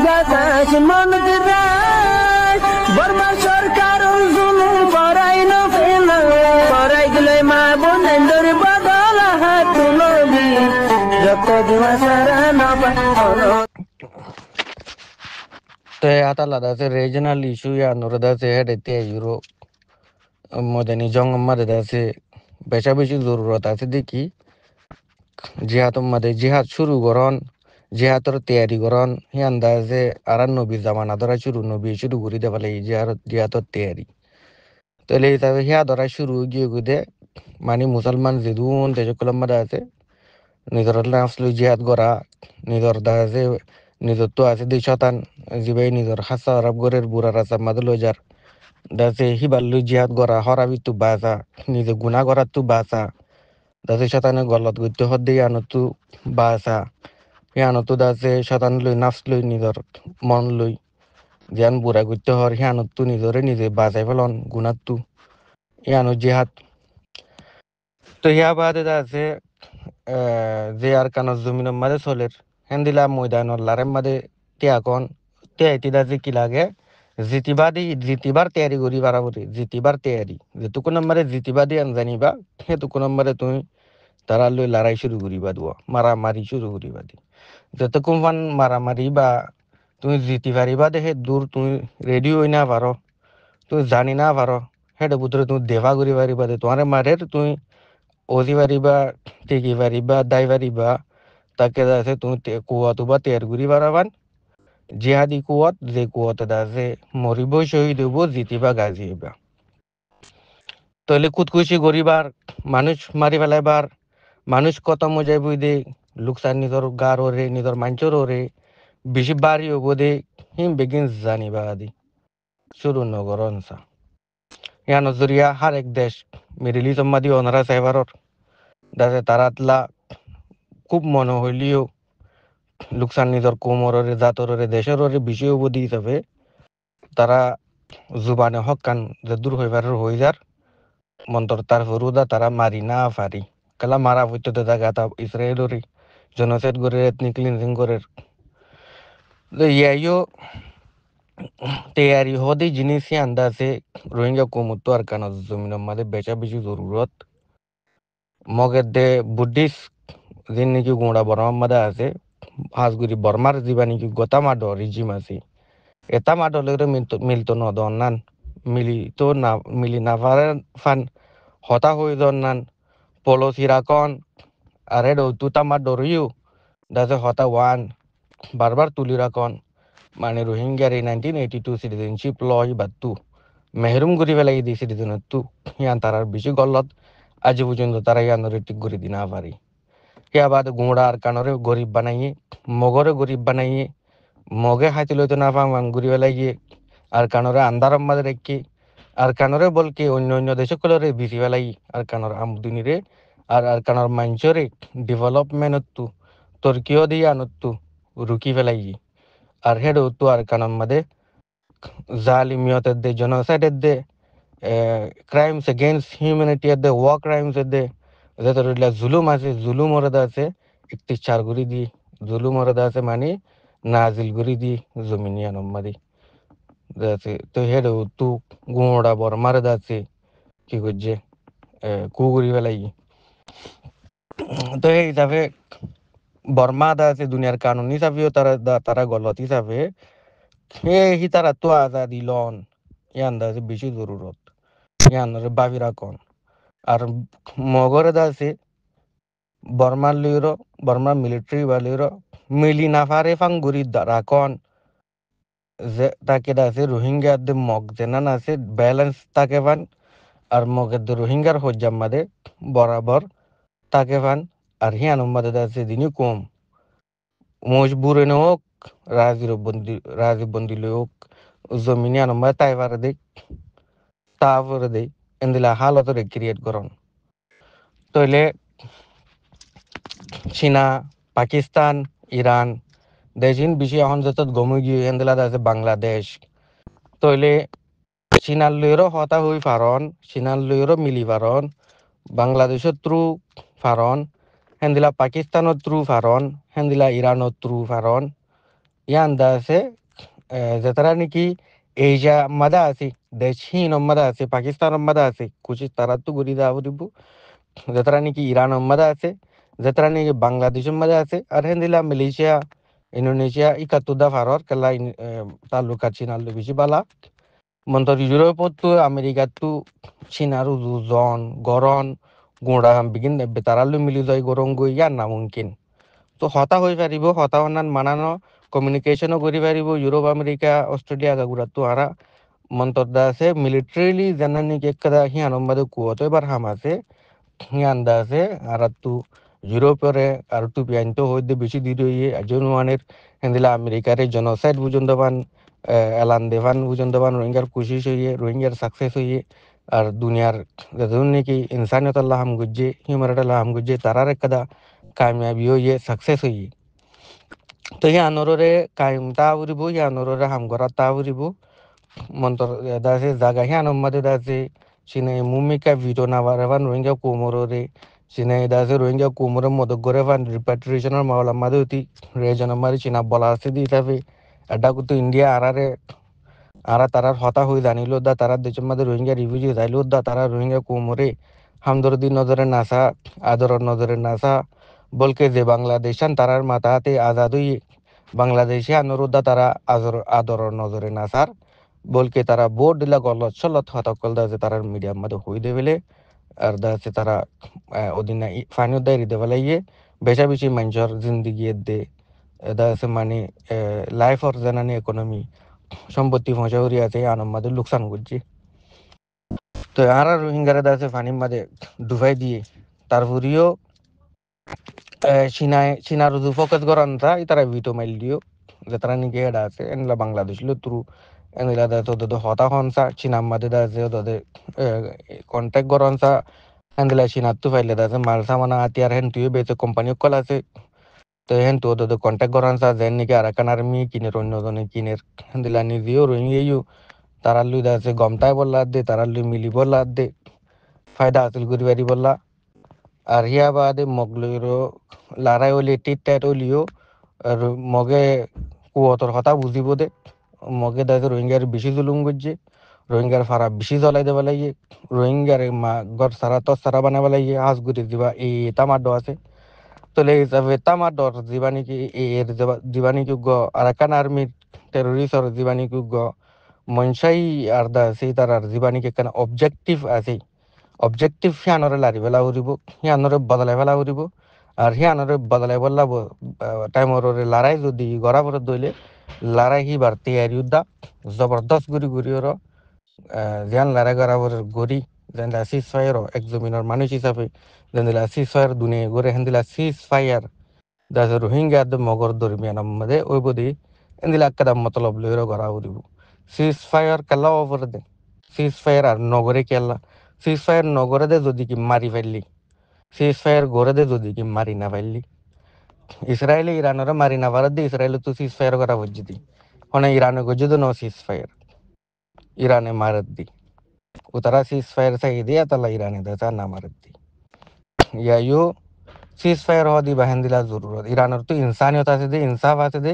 বাতাস মনত রায় বর্মা সরকার জুলুম করাই না ফেলা করাই গেলে মা বোনেদের বদল হাত তুলবি যত দিবা সারা না পানো te atala da se regional issue ya nor da se head te euro modani jong made da se বেশা বেশি জরুরত আছে দেখি জিহাদ মধ্যে জিহাদ শুরু করন জিহাদর তৈয়ারি করন হি আন্দাজে আর নবী জামানা ধরা নবী শুরু করে দেবালে জিহাদর তৈয়ারি তাহলে হিসাবে হিয়া ধরা শুরু গিয়ে গুদে মানে মুসলমান যেদুন দেশকলম মধ্যে আছে নিজের নাফসলু জিহাদ করা নিজের দা আছে নিজের তো আছে দুই শতান জিবাই নিজের হাসা আরব গরের বুড়া রাসা মাদে লজার দাসে হিবাল্লু জিহাদ করা হরাবি তু বাসা নিজে গুণা করা তু বাসা দাসে শতানে গলত করতে হদ্দে আনতু বাসা আনতু দাসে শতান লই নাফস লই নিজের মন লই জ্ঞান বুড়া করতে হর হিয়ানতু নিজরে নিজে বাসাই ফেলন গুণাতু ইয়ানো জিহাদ তো ইয়া বাদে দাসে যে আর কানত জমিনের মাঝে চলের হেন্দিলা ময়দানের লারের মাঝে তিয়াকন তিয়াইতি দাসে কি লাগে জিতিবার তৈয়ারি করি বারাবরি জিতিবার তৈয়ারি যেটুকু নম্বরে জিতিবাদী আনজানিবা সেটুকু নম্বরে তুমি তারা লই লড়াই শুরু করিবা দিব মারামারি শুরু করিবা দি যতক্ষণ ফান মারামারি বা তুমি জিতি পারিবা দেখে দূর তুমি রেডি হই না পারো তুমি জানি না পারো সেটা ভিতরে তুমি দেভা করি পারিবা দে তোমার মারে তুমি ওজি পারিবা টেকি পারিবা দাই পারিবা তাকে আছে তুমি কুয়াতো বা তেয়ার করি পারাবান জিহাদি কুয়াত যে কুয়াতে আছে মরিব শহীদ হইব জিতিবা গাজী হইবা তাহলে খুদকুশি করিবার মানুষ মারি ফেলাইবার মানুষ কত মজাই বই দে লোকসান নিজের গার ওরে নিজের মাঞ্চর ওরে বেশি বাড়ি হবো দে হিম বেগিন জানিবা আদি শুরু নগর অনসা ইয়া নজরিয়া হার এক দেশ মিডিল ইস্ট মাদি অনারা সাইবারর দাসে তারাতলা খুব মনে হইলিও লোকসান নিজের কোমরের জাতরের দেশের বিষয় অবধি হিসাবে তারা জুবানে হকান যে দূর হইবার হয়ে যার মন্তর তার হরুদা তারা মারি না পারি কালা মারা হইতে জায়গা তা ইসরায়েলের জনসেট করে এথনিক ক্লিনজিং করে ইয়াইও তৈয়ারি হদি জিনিস আন্দাজে রোহিঙ্গা কুমুত্ত আর কান জমিনের মাঝে বেচা বেশি জরুরত মগের দে বুদ্ধিস্ট যিনি নাকি গোড়া বর্মার মাঝে আছে হাজগুড়ি বর্মার যিবা নাকি গোতা মাড রিজিম আছে এটা মাডলের মিলতো নদনান মিলি না পারে ফান হতা হয়ে জন্নান পলসি রাখন আরে তুতা মাড ডরিও দাসে হতা ওয়ান বারবার তুলি রাখন মানে রোহিঙ্গার এই 1982 সিটিজেনশিপ ল বাত্তু মেহরুম করি ফেলাই দি সিটিজেনত্তু ইয়ান তারার বেশি গলত আজ পর্যন্ত তারা ইয়ানোর ঠিক করে দি না পারি ইয়া বাদ গুঁড়া আর কানরে গরিব বানাইয়ে মগরে গরিব বানাইয়ে মগে হাতি লইতে না পাং ঘুরি ফেলাইয়ে আর কানরে আন্দারম মাঝে রেখে আর কানরে বলকে অন্য অন্য দেশে কলরে বিচি ফেলাই আর কানর আমদুনিরে আর কানর মাঞ্চরে ডেভেলপমেন্টত্তু তর্কিও দিয়ে আনত্তু রুকি ফেলাই আর হেড তো আর কানর মাঝে জালিমিয়তের দে জেনোসাইডের দে ক্রাইমস এগেইনস্ট হিউম্যানিটি দে ওয়ার ক্রাইমস দে যাদের জুলুম আছে জুলুম ওরদা আছে একটি চার গুড়ি দি জুলুম ওরদা আছে মানে নাজিল গুড়ি দি জমিনিয়ান মাদি আছে তো হেড তো গুঁড়া বর্মার আছে কি করছে কুগুড়ি ফেলাই তো এই হিসাবে বর্মা দা আছে দুনিয়ার কানুন হিসাবেও তারা গলত হিসাবে হি তারা তো আজাদি লন ইয়ান দা আছে বেশি জরুরত ইয়ান বাবি রাখন আর মগরে দা আছে বর্মার লইর বর্মার মিলিটারি বা লইর মিলি না পারে ফাঙ্গুরি রাখন যে তাকে দা আছে রোহিঙ্গার দে মগ জেনান আছে ব্যালেন্স তাকে পান আর মগের দে রোহিঙ্গার হজ্জাম মাদে বরাবর তাকে পান আর হিয়ান মাদে দা আছে দিনই কম মজবুর এনে হোক রাজীব বন্দি লই হোক জমিনে আনম্বা তাই পারে দেখ তারপরে দেই এন্দিলা হালতরে ক্রিয়েট করন তইলে চীনা পাকিস্তান ইরান দেশিন বেশি এখন যত গমে গিয়ে এন্দিলা আছে বাংলাদেশ তইলে চীনার লইরও হতা হই ফারন চীনার লইরও মিলি ফারন বাংলাদেশের থ্রু ফারন হেন্দিলা পাকিস্তানের থ্রু ফারন হেন্দিলা ইরানের থ্রু ফারন ইয়ান da আছে যেতারা নাকি এশিয়া মাদা আছে দেশ চীন মাদা আছে পাকিস্তান মাদা আছে কুচি তারা তো গরি দা বলিব যেতারা নাকি ইরান মাদা আছে যেতারা নাকি বাংলাদেশ মাদা আছে আর হেন্দিলা মালয়েশিয়া ইন্দোনেশিয়া ইকাতু দা ফারর কেলা তালুকা চীন আলু বেশি বালা মন্তর ইউরোপতো আমেরিকাতো চীন আর জন গরম গোড়া বিগিন বেতারালু মিলি যায় গরম গই ইয়ার না মুমকিন তো হতা হয়ে পারিব হতা হনান মানানো কমিউনিকেশনও করে পারিব ইউরোপ আমেরিকা অস্ট্রেলিয়া গাগুড়া তো আরা মন্তরদা আছে মিলিটারিলি জানানি কে কাদা হিয়ান সম্বাদে কুয়তো এবার হাম আছে হিয়ান দা আছে আর তু ইউরোপরে আর তু পিয়াইতো হইতে বেশি দিন হইয়ে আজনুয়ানের হেন্দিলা আমেরিকারে জনসাইড বুঝন দেবান এলান দেবান বুঝন দেবান রোহিঙ্গার কোশিশ হইয়ে রোহিঙ্গার সাকসেস হইয়ে আর দুনিয়ার যতদিন নাকি ইনসানিয়ত আল্লাহ হাম গুজ্জে হিউম্যানিটি আল্লাহ হাম গুজ্জে তারার একদা কামিয়াবি হইয়ে সাকসেস হইয়ে তো হিয়া নররে কায়েম তা উরিব হিয়া নররে হাম করা তা উরিব মন্তর দাসে জাগা হিয়া নম্মাদে দাসে সিনে মুমিকা ভিটো না বারেভান রোহিঙ্গা কোমররে সিনে দাসে রোহিঙ্গা কোমরে মদক করে ভান রিপাট্রিয়েশনের মাওলা মাদে অতি রেজন মারি চিনা বলা আছে দি হিসাবে এটা কিন্তু ইন্ডিয়া আরারে আরা তারার হতা হয়ে জানিল দা তারা দেশের মধ্যে রোহিঙ্গা রিফিউজি যাইল দা তারা রোহিঙ্গা কোমরে হামদর্দি নজরে নাসা আদরের নজরে নাসা বলকে যে বাংলাদেশান তারার মাথাতে আজাদ হয়ে বাংলাদেশে অনুরোধ তারা আদরের নজরে নাসার বলকে তারা বোর্ড দিলা গলত চলত হতকল দা যে তারার মিডিয়ার মধ্যে হই দেবেলে আর দা আছে তারা ওদিন ফাইন দেয় দিতে বেলা ইয়ে বেশা বেশি মানুষের জিন্দিগি দে দা আছে মানে লাইফ অর জানানি ইকোনমি সম্পত্তি ফসাউরি আছে আনম্মাদের লোকসান করছে তো আর রোহিঙ্গারা আছে ফানির মাঝে ডুবাই দিয়ে তারপরেও চীনার যে ফোকাস করান তা তারা ভিটো মাইল দিও যে তারা নিকে এটা আছে এনলা বাংলাদেশ লো থ্রু এনলা দা তো হতা হনসা চীনার মাঝে দা আছে তোদের কন্ট্যাক্ট করানসা এনলা চীনার তো ফাইলে দা আছে মাল সামানা আতিয়ার হেন তুই বেতে কোম্পানি কল আছে তো হেন তো তোদের কন্ট্যাক্ট করানসা যেন নাকি আরাকান আর্মি কিনের অন্যজনে কিনের হেনদিলা নিজেও রোহিঙ্গিও তারা লুই দা আছে গমতাই বললা দে তারা লুই মিলি বললা দে ফায়দা হাসিল করি পারি বললা আর হিয়া বাদে মগলইরো লারাই হলি টিট টাইট হলিও আর মগে কুয়তর কথা বুঝিব দে মগে দায়িত্ব রোহিঙ্গার বেশি জুলুম করছে রোহিঙ্গার ফারা বেশি জ্বলাই দেবা লাগে রোহিঙ্গার মা ঘর সারা তো সারা বানাবা লাগে হাঁস গুড়ি দিবা এই তামাডো আছে তোলে হিসাবে তামাডর জীবাণী কি এর জীবাণী যোগ্য আরাকান আর্মির টেরোরিস্টর জীবাণী যোগ্য মনসাই আর দা সেই তার আর জীবাণীকে কেন অবজেক্টিভ আছে অবজেক্টিভ সিয়ানরে লারি ফেলা উরিব সিয়ানরে বদলাই ফেলা উরিব আর সিয়ানরে বদলাই বললা টাইমর লড়াই যদি গড়া পরে দইলে লড়াই হি বাড়তে আরি উদ্দা জবরদস্ত গুড়ি গুড়ি ওর জিয়ান লড়াই গড়া পরে গড়ি যেন সিজ ফায়ার এক জমিনের মানুষ হিসাবে যেন সিজ ফায়ার দুনিয়া গড়ে হেন সিজ ফায়ার দাসে রোহিঙ্গা মগর দরমিয়ান মধ্যে ওই বদি এন্দিলা কাদাম মতলব লইর গড়া উরিব সিজ ফায়ার কেলা ওপরে দে সিজ ফায়ার আর নগরে কেলা সিজ ফায়ার নগরে দে যদি কি মারি ফেললি সিজ ফায়ার গড়ে দে যদি কি মারি না ফেললি ইসরায়েলে ইরানের মারি না পারে দে ইসরায়েলে তো সিজ ফায়ার করা বুঝছি হনে ইরানে গজ্জে তো নো সিজ ফায়ার ইরানে মারত দি ও তারা সিজ ফায়ার চাই দিয়া তালা ইরানে দে তা না মারত দি ইয়াইও সিজ ফায়ার হওয়া দি বাহেন দিলা জরুরত ইরানের তো ইনসানিয়ত আছে দে ইনসাফ আছে দে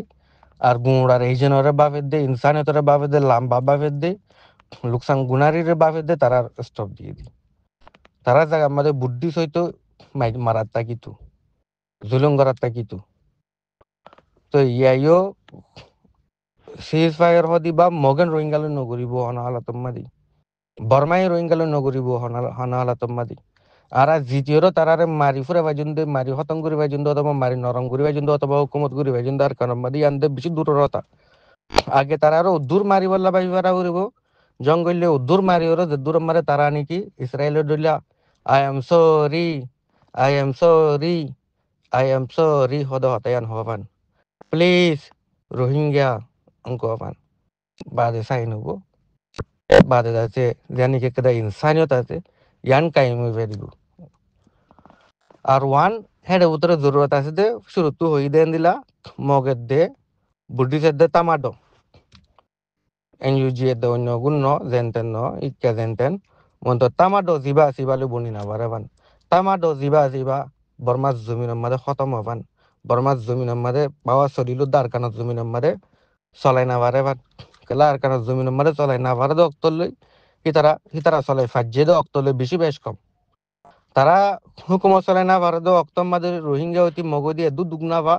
আর গুঁড়ার এই জনের বাপের দে ইনসানিয়তের বাপের দে লাম্বা বাপের দে লোকসান গুনারির বাপের দে তারা স্টপ দিয়ে দি তারা জায়গা আমাদের বুদ্ধি সহিত মারার তাকিতু জুলুম করার তাকিতু তো ইয়াইও সিজ ফায়ার হদি বা মগেন রোহিঙ্গালে নগরিব হনাহালাতম মাদি বর্মাই রোহিঙ্গালে নগরিব হনাহালাতম মাদি আর জিটিওর তারারে মারি ফুরে বাজুন্দে মারি হতম করে বাজুন্দ অথবা মারি নরম করে বাজুন্দ অথবা হুকুমত করে বাজুন্দ আর কারণ মাদি আনতে বেশি দূরতা আগে তারা আরো উদ্দূর মারি বললা ভাইবারা করিব জঙ্গলে উদ্দূর মারি ওর যে দূর মারে তারা নাকি ইসরায়েলের দলিয়া I am sorry I am sorry I am sorry হদ হতায়ান হবান প্লিজ রোহিঙ্গা অঙ্ক হবান বাদে সাইন হবো বাদে আছে জানি কে কেদা ইনসানিয়ত আছে ইয়ান কাইম হইবে দিব আর ওয়ান হেডে উতরে জরুরত আছে দে শুরু হই দেন দিলা মগের দে বুদ্ধি দে তামাডো এনইউজি এর অন্য গুণ জেনতেন ইকা জেনতেন মন্ত তামাডো জিবা সিবালে বনি না বারে বান তামাডো জিবা জিবা বর্মা জমিনের মাঝে খতম হবান বর্মার জমিনের মাঝে বাবা শরীর দারকানার জমিনের মাঝে চলাই না পারে বা কেলা আরকানার জমিনের মাঝে চলাই না পারে দে অক্তর লই হিতারা চলাই ফাজ্যে দে অক্তর লই বেশি বেশ কম তারা হুকুমত চলাই না পারে দে অক্তর মাঝে রোহিঙ্গা অতি মগদি এদু দুগনা বা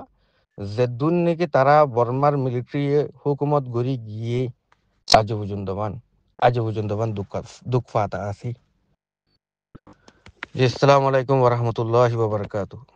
যে দুন নাকি তারা বর্মার মিলিটারি হুকুমত গড়ি গিয়ে আজ পর্যন্ত বান দুঃখ পাতা আছি। জি আসসালামু আলাইকুম ওয়া রাহমাতুল্লাহি ওয়া বারাকাতুহু।